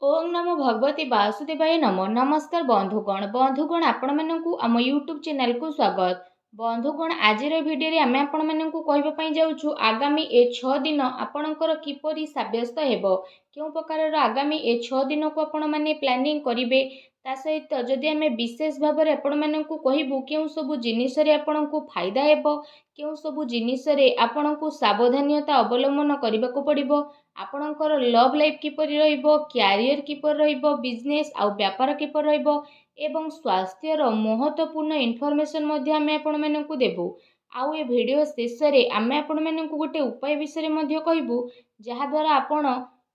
ओम नमो भगवती वासुदेवाय नमो नमस्कार बंधुगण आपण मानकु आम यूट्यूब चैनल को स्वागत। बंधुगण आज भिडियो आम आपण मानकु कहबा पई जाउछु आगामी ए 6 दिन आपणकर किपरि साब्यस्त हेबो केउ प्रकार आगामी ए 6 दिन को आपण माने प्लानिंग करिवे ता सहित जदि आम विशेष भाव में आपण मानकु कहबु केउ सब जिनिस रे आपणकु फायदा हेबो केउ सब जिनिस रे आपणकु सावधानता अवलंबन करबाको पड़िबो आपणकर लव लाइफ किपरि रहिबो क्यारियर किपरि रहिबो बिजनेस आउ व्यापार किपरि रहिबो एवं स्वास्थ्यर महत्वपूर्ण इनफॉरमेशन मध्ये आमे आपण मानकु देबु। आउ ए वीडियो शेष रे आमे आपण मानकु गोटे उपाय विषय मध्ये कहबु जहा द्वारा आपण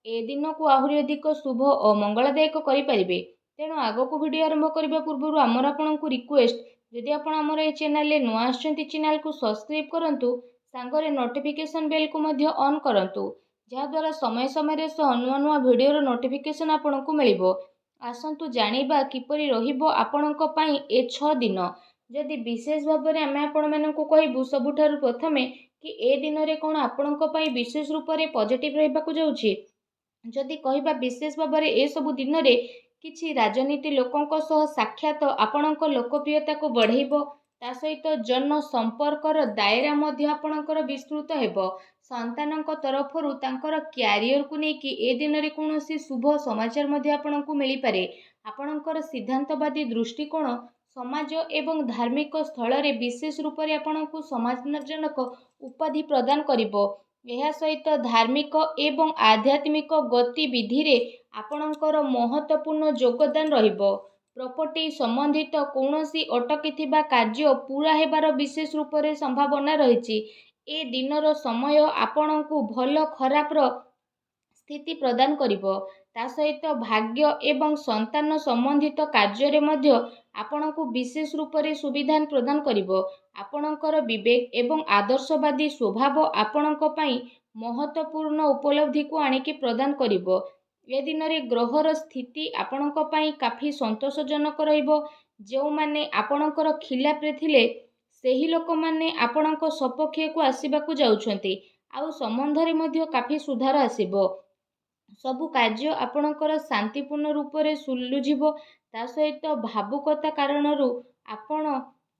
ए दिन को आहुरी अधिक शुभ और मंगलदायक करि परिबे। तेणु आगो को वीडियो आरंभ करबा पूर्व आमर आपनकु रिक्वेस्ट जदि आपण आमर ए चैनल ले नुआ आछंती चैनल को सब्सक्राइब करंतु सांगरे नोटिफिकेशन बेल को मध्ये ऑन करंतु जहाद्वारा समय समय नुआ नुआ वीडियो नोटिफिकेशन आपन को मिलिबो। आसंतु जानिबा किपरि रहिबो आपणक पई ए 6 दिन जदि विशेष भाव में आमे आपण मानकु कहबु सबुठारु प्रथमे कि ए दिन रे कोन आपणक पई विशेष रूप रे पॉजिटिव रहबाकू जाउछि। जदि कहबा विशेष भाव में ए सब दिन रे किछि राजनीति लोकंक सह साक्षात आपणक लोकप्रियता को बढ़ेइबो ता सहित जन संपर्कर दायरा मध्य आपणकर विस्तृत हेबो। संतानक तरफरु तांकर क्यारियर को लेकिन ए दिन रे कोनोसी शुभ समाचार मध्ये आपणकु मिली पारे। आपणकर सिद्धांतवादी दृष्टिकोण समाज एवं धार्मिक स्थल रे विशेष रूप रे आपणकु समाजजनक उपाधि प्रदान करिवो। यह सहित धार्मिक एवं आध्यात्मिक गतिविधि रे आपणकर महत्वपूर्ण योगदान रहिबो। प्रॉपर्टी संबंधित कौनसी अटकी कार्य पूरा हेबार विशेष रूप रे संभावना रहिछि। ए दिनर समय आपणकु भल खराबर स्थिति प्रदान करिवो ता सहित भाग्य एवं संतान संबंधित कार्य रे मध्य आपणकु विशेष रूप रे सुविधा प्रदान करिवो। आपणकर विवेक एवं आदर्शवादी स्वभाव आपणक पई महत्वपूर्ण उपलब्धि को आनिकी प्रदान करिवो। ए दिन रे ग्रहर स्थिति आपणक पई काफी संतोषजनक रहिबो। जो माने आपणकर खिलाफ रे थिले सेही लोक माने आपणक सपक्ष को आसीबाकू जाउछंती आउ संबंध रे मध्य काफी सुधार आसीबो। सबु कार्य आपणकर शांतिपूर्ण रूप रे सुलुझिबो ता सहित भावुकता कारणरू आपण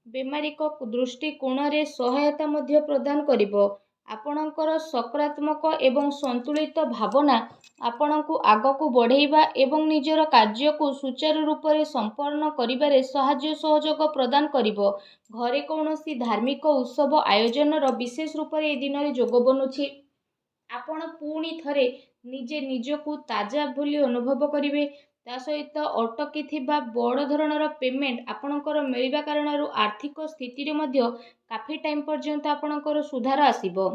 बेमारिक दृष्टिकोण रे सहायता मध्य प्रदान करिवो। आपणकर सकारात्मक एवं संतुलित भावना आपणकु आगकू बढ़ेइबा एवं निजर कार्य को सुचारू रूप रे संपन्न करिबारे सहाय्य सहयोग प्रदान करिवो। घरे कौनसी धार्मिक उत्सव आयोजन विशेष रूप रे ए दिन रे जोग बनुछि। आपण पुणी थरे निजे निजकू ताजा बोली अनुभव करिवे ता सहित अटकी थिबा बड़ धरणर पेमेंट आपणकर मिलिबा कारणरू आर्थिक स्थिति रे मध्य काफी टाइम पर्यंत आपणकर सुधार आसीबो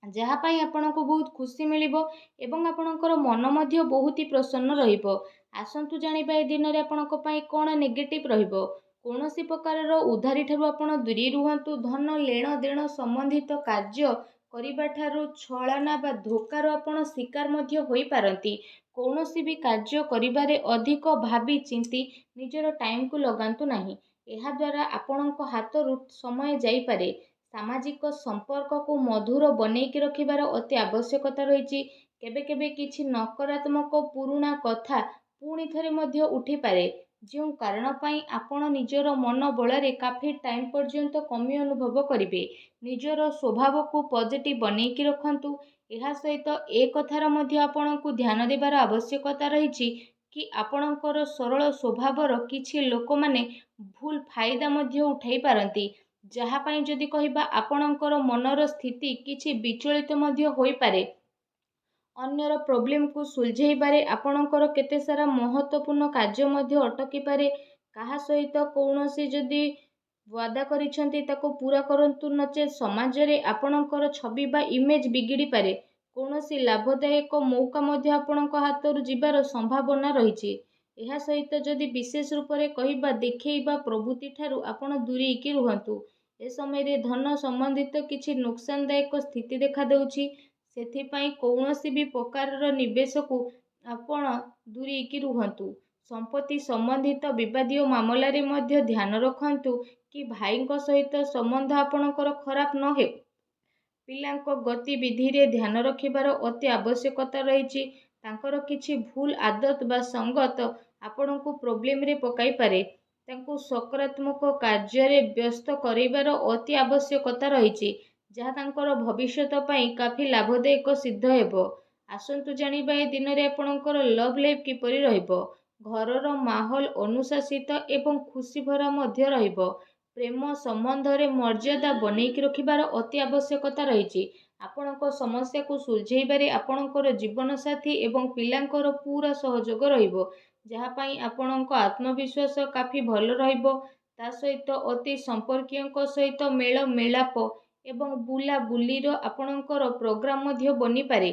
जहा पई आपणको बहुत खुशी मिलिबो एवं आपणकर मन मध्य बहुत ही प्रसन्न रहिबो। आसंतु जानिबा ए दिन रे आपणको पई कोन नेगेटिव रहिबो। कौनसी प्रकार उधारी ठारू आपण दूरी रुहंतु। धन लेण देण संबंधित कार्य करिबा ठारू छलना बा धोकार आपण शिकार मध्य होई पारंती। कौनसी भी कार्य करिबारे अधिक भाबी चिंती निजर टाइम को लगांतु नाही। एहा द्वारा आपणक हाथरू समय जाई पारे। सामाजिक संपर्क को मधुर बनैकी रखिबार अति आवश्यकता रही। केबे केबे किछि नकारात्मक पुराणा कथा पुणी थरे मध्य उठी पारे जो कारण पाई आपण निजर मन बଳରେ काफी टाइम पर्यंत कमी अनुभव करिवे। निजर स्वभाव को पॉजिटिव बनैकी रखंतु। एहा सहित ए कथार मध्य आपणकु ध्यान देबार आवश्यकता रही कि आपणकर सरल स्वभावर किछि लोक माने भूल फायदा मध्य उठाई पारंती जहा पाई जदि कहिबा आपणकर मनर स्थिति किछि विचलित मध्य होई पारे। अन्यर प्रॉब्लम को सुलझेबारे आपणकर केते सारा महत्वपूर्ण कार्य मध्य अटकी पारे। कहा सहित कौनसी जदि वादा करिसंती ताको पूरा करंतु नचे समाज रे आपणकर छवि बा इमेज बिगिड़ी पारे। कौनसी लाभदायक मौका मध्य आपणक हाथरू जिबार संभावना रहिछि। एहा सहित जदि विशेष रूप रे कहिबा देखैबा प्रवृत्ति ठारू आपण दूरी की रुहंतु। ए समय रे धन संबंधित किछि नुकसानदायक स्थिति देखा देउछि सेथिपाई कौनसी भी प्रकार निवेश को आपण दूरी की रुहंतु। संपत्ति संबंधित विवादीय मामला रे मध्य ध्यान रखंतु कि भाईक सहित संबंध आपणकर खराब न हे। पिलांक गतिविधि रे ध्यान रखिबार अति आवश्यकता रही। ତାଙ୍କର କିଛି ଭୁଲ ଆଦତ ବା ସଙ୍ଗତ ଆପଣଙ୍କୁ ପ୍ରୋବ୍ଲେମରେ ପକାଇ ପାରେ। ତାଙ୍କୁ ସକାରାତ୍ମକ କାର୍ଯ୍ୟରେ ବ୍ୟସ୍ତ କରାଇବାର ଅତି ଆବଶ୍ୟକତା ରହିଛି, ଯାହା ତାଙ୍କର ଭବିଷ୍ୟତ ପାଇଁ କାଫି ଲାଭଦାୟକ ସିଦ୍ଧ ହେବ। ଆସନ୍ତୁ ଜାଣିବା ଏ ଦିନରେ ଆପଣଙ୍କର ଲଭ୍ ଲାଇଫ୍ କିପରି ରହିବ। ଘରର ମାହୋଲ ଅନୁଶାସିତ ଏବଂ ଖୁସି ଭରା ମଧ୍ୟ ରହିବ। ପ୍ରେମ ସମ୍ବନ୍ଧରେ ମର୍ଯ୍ୟାଦା ବନେଇକି ରଖିବାର ଅତି ଆବଶ୍ୟକତା ରହିଛି। ଆପଣଙ୍କ ସମସ୍ୟାକୁ ସୁଲଝାଇବାରେ ଆପଣଙ୍କର ଜୀବନସାଥୀ ଏବଂ ପିଲାଙ୍କର ପୁରା ସହଯୋଗ ରହିବ, ଯାହା ପାଇଁ ଆପଣଙ୍କ ଆତ୍ମବିଶ୍ୱାସ କାଫି ଭଲ ରହିବ। ତା ସହିତ ଅତି ସମ୍ପର୍କୀୟଙ୍କ ସହିତ ମେଳ ମେଳାପ ଏବଂ ବୁଲାବୁଲିର ଆପଣଙ୍କର ପ୍ରୋଗ୍ରାମ ମଧ୍ୟ ବନିପାରେ,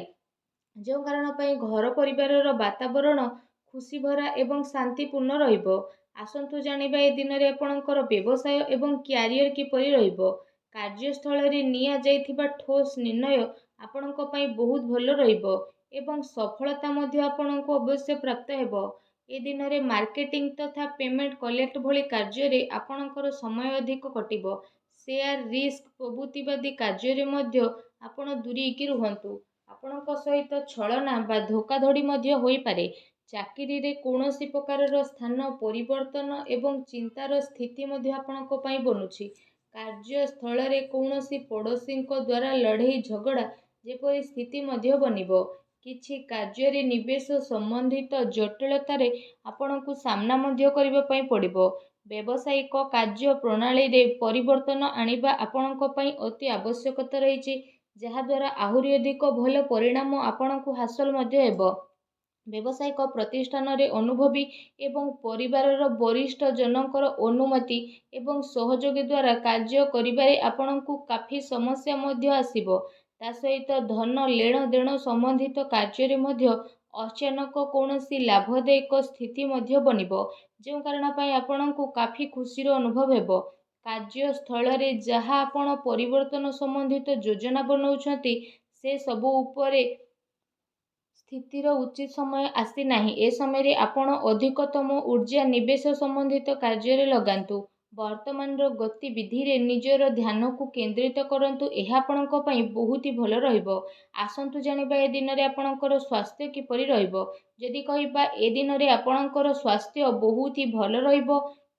ଯେଉଁ କାରଣ ପାଇଁ ଘର ପରିବାରର ବାତାବରଣ ଖୁସି ଭରା ଏବଂ ଶାନ୍ତିପୂର୍ଣ୍ଣ ରହିବ। ଆସନ୍ତୁ ଜାଣିବା ଏ ଦିନରେ ଆପଣଙ୍କର ବ୍ୟବସାୟ ଏବଂ କ୍ୟାରିୟର କିପରି ରହିବ। କାର୍ଯ୍ୟସ୍ଥଳରେ ନିଆଯାଇଥିବା ଠୋସ୍ ନିର୍ଣ୍ଣୟ ଆପଣଙ୍କ ପାଇଁ ବହୁତ ଭଲ ରହିବ ଏବଂ ସଫଳତା ମଧ୍ୟ ଆପଣଙ୍କୁ ଅବଶ୍ୟ ପ୍ରାପ୍ତ ହେବ। ଏ ଦିନରେ ମାର୍କେଟିଂ ତଥା ପେମେଣ୍ଟ କଲେକ୍ଟ ଭଳି କାର୍ଯ୍ୟରେ ଆପଣଙ୍କର ସମୟ ଅଧିକ କଟିବ। ସେୟାର ରିସ୍କ ପ୍ରଭୃତିବାଦୀ କାର୍ଯ୍ୟରେ ମଧ୍ୟ ଆପଣ ଦୂରେଇକି ରୁହନ୍ତୁ। ଆପଣଙ୍କ ସହିତ ଛଳନା ବା ଧୋକାଧଡ଼ି ମଧ୍ୟ ହୋଇପାରେ। ଚାକିରିରେ କୌଣସି ପ୍ରକାରର ସ୍ଥାନ ପରିବର୍ତ୍ତନ ଏବଂ ଚିନ୍ତାର ସ୍ଥିତି ମଧ୍ୟ ଆପଣଙ୍କ ପାଇଁ ବନୁଛି। କାର୍ଯ୍ୟସ୍ଥଳରେ କୌଣସି ପଡ଼ୋଶୀଙ୍କ ଦ୍ୱାରା ଲଢ଼େଇ ଝଗଡ଼ା ଯେପରି ସ୍ଥିତି ମଧ୍ୟ ବନିବ। କିଛି କାର୍ଯ୍ୟରେ ନିବେଶ ସମ୍ବନ୍ଧିତ ଜଟିଳତାରେ ଆପଣଙ୍କୁ ସାମ୍ନା ମଧ୍ୟ କରିବା ପାଇଁ ପଡ଼ିବ। ବ୍ୟବସାୟିକ କାର୍ଯ୍ୟ ପ୍ରଣାଳୀରେ ପରିବର୍ତ୍ତନ ଆଣିବା ଆପଣଙ୍କ ପାଇଁ ଅତି ଆବଶ୍ୟକତା ରହିଛି, ଯାହାଦ୍ୱାରା ଆହୁରି ଅଧିକ ଭଲ ପରିଣାମ ଆପଣଙ୍କୁ ହାସଲ ମଧ୍ୟ ହେବ। ବ୍ୟବସାୟିକ ପ୍ରତିଷ୍ଠାନରେ ଅନୁଭବୀ ଏବଂ ପରିବାରର ବରିଷ୍ଠ ଜନଙ୍କର ଅନୁମତି ଏବଂ ସହଯୋଗ ଦ୍ୱାରା କାର୍ଯ୍ୟ କରିବାରେ ଆପଣଙ୍କୁ କାଫି ସମସ୍ୟା ମଧ୍ୟ ଆସିବ। ତା ସହିତ ଧନ ଲେଣ ଦେଣ ସମ୍ବନ୍ଧିତ କାର୍ଯ୍ୟରେ ମଧ୍ୟ ଅଚାନକ କୌଣସି ଲାଭଦାୟକ ସ୍ଥିତି ମଧ୍ୟ ବନିବ, ଯେଉଁ କାରଣ ପାଇଁ ଆପଣଙ୍କୁ କାଫି ଖୁସିର ଅନୁଭବ ହେବ। କାର୍ଯ୍ୟସ୍ଥଳରେ ଯାହା ଆପଣ ପରିବର୍ତ୍ତନ ସମ୍ବନ୍ଧିତ ଯୋଜନା ବନାଉଛନ୍ତି, ସେ ସବୁ ଉପରେ ସ୍ଥିତିର ଉଚିତ ସମୟ ଆସିନାହିଁ। ଏ ସମୟରେ ଆପଣ ଅଧିକତମ ଊର୍ଜା ନିବେଶ ସମ୍ବନ୍ଧିତ କାର୍ଯ୍ୟରେ ଲଗାନ୍ତୁ। ବର୍ତ୍ତମାନର ଗତିବିଧିରେ ନିଜର ଧ୍ୟାନକୁ କେନ୍ଦ୍ରିତ କରନ୍ତୁ, ଏହା ଆପଣଙ୍କ ପାଇଁ ବହୁତ ଭଲ ରହିବ। ଆସନ୍ତୁ ଜାଣିବା ଏ ଦିନରେ ଆପଣଙ୍କର ସ୍ୱାସ୍ଥ୍ୟ କିପରି ରହିବ। ଯଦି କହିବା ଏ ଦିନରେ ଆପଣଙ୍କର ସ୍ୱାସ୍ଥ୍ୟ ବହୁତ ଭଲ ରହିବ,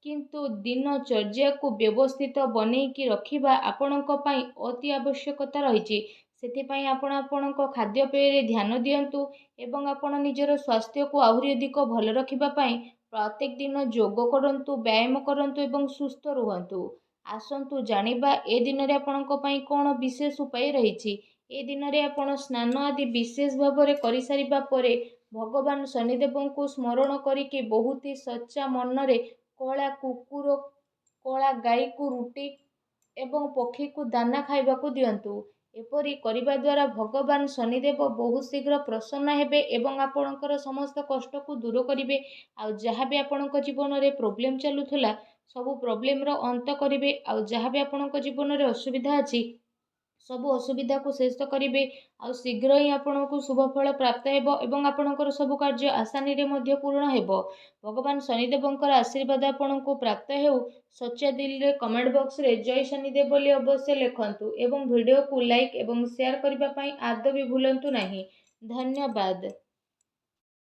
କିନ୍ତୁ ଦିନଚର୍ଯ୍ୟାକୁ ବ୍ୟବସ୍ଥିତ ବନେଇକି ରଖିବା ଆପଣଙ୍କ ପାଇଁ ଅତି ଆବଶ୍ୟକତା ରହିଛି। ସେଥିପାଇଁ ଆପଣ ଆପଣଙ୍କ ଖାଦ୍ୟପେୟରେ ଧ୍ୟାନ ଦିଅନ୍ତୁ ଏବଂ ଆପଣ ନିଜର ସ୍ୱାସ୍ଥ୍ୟକୁ ଆହୁରି ଅଧିକ ଭଲ ରଖିବା ପାଇଁ ପ୍ରତ୍ୟେକ ଦିନ ଯୋଗ କରନ୍ତୁ, ବ୍ୟାୟାମ କରନ୍ତୁ ଏବଂ ସୁସ୍ଥ ରୁହନ୍ତୁ। ଆସନ୍ତୁ ଜାଣିବା ଏ ଦିନରେ ଆପଣଙ୍କ ପାଇଁ କ'ଣ ବିଶେଷ ଉପାୟ ରହିଛି। ଏ ଦିନରେ ଆପଣ ସ୍ନାନ ଆଦି ବିଶେଷ ଭାବରେ କରିସାରିବା ପରେ ଭଗବାନ ଶନିଦେବଙ୍କୁ ସ୍ମରଣ କରିକି ବହୁତ ସଚ୍ଚା ମନରେ କଳା କୁକୁର, କଳା ଗାଈକୁ ରୁଟି ଏବଂ ପକ୍ଷୀକୁ ଦାନା ଖାଇବାକୁ ଦିଅନ୍ତୁ। ଏପରି କରିବା ଦ୍ୱାରା ଭଗବାନ ଶନିଦେବ ବହୁତ ଶୀଘ୍ର ପ୍ରସନ୍ନ ହେବେ ଏବଂ ଆପଣଙ୍କର ସମସ୍ତ କଷ୍ଟକୁ ଦୂର କରିବେ। ଆଉ ଯାହା ବି ଆପଣଙ୍କ ଜୀବନରେ ପ୍ରୋବ୍ଲେମ୍ ଚାଲୁଥିଲା, ସବୁ ପ୍ରୋବ୍ଲେମର ଅନ୍ତ କରିବେ। ଆଉ ଯାହା ବି ଆପଣଙ୍କ ଜୀବନରେ ଅସୁବିଧା ଅଛି, ସବୁ ଅସୁବିଧାକୁ ଶେଷ କରିବେ। ଆଉ ଶୀଘ୍ର ହିଁ ଆପଣଙ୍କୁ ଶୁଭଫଳ ପ୍ରାପ୍ତ ହେବ ଏବଂ ଆପଣଙ୍କର ସବୁ କାର୍ଯ୍ୟ ଆସାନୀରେ ମଧ୍ୟ ପୂରଣ ହେବ। ଭଗବାନ ଶନିଦେବଙ୍କର ଆଶୀର୍ବାଦ ଆପଣଙ୍କୁ ପ୍ରାପ୍ତ ହେଉ। ସଚ୍ଚା ଦିଲରେ କମେଣ୍ଟ ବକ୍ସରେ ଜୟ ଶନିଦେବ ବୋଲି ଅବଶ୍ୟ ଲେଖନ୍ତୁ ଏବଂ ଭିଡ଼ିଓକୁ ଲାଇକ୍ ଏବଂ ସେୟାର କରିବା ପାଇଁ ଆଦୌ ବି ଭୁଲନ୍ତୁ ନାହିଁ। ଧନ୍ୟବାଦ।